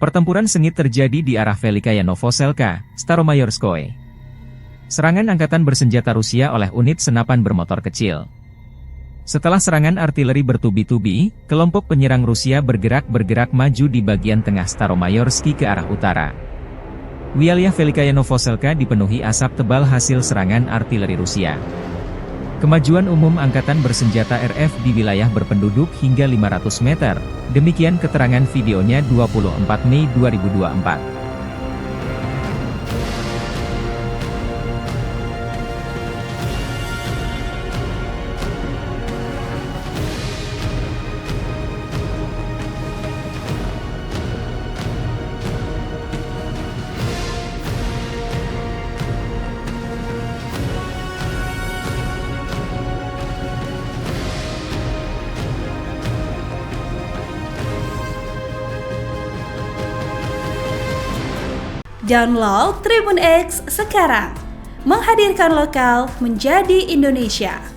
Pertempuran sengit terjadi di arah Velikaya Novoselka, Staromayorskoye. Serangan angkatan bersenjata Rusia oleh unit senapan bermotor kecil. Setelah serangan artileri bertubi-tubi, kelompok penyerang Rusia bergerak maju di bagian tengah Staromayorski ke arah utara. Wilayah Velikaya Novoselka dipenuhi asap tebal hasil serangan artileri Rusia. Kemajuan umum angkatan bersenjata RF di wilayah berpenduduk hingga 500 meter, demikian keterangan videonya 24 Mei 2024. Download Tribun X sekarang, menghadirkan lokal menjadi Indonesia.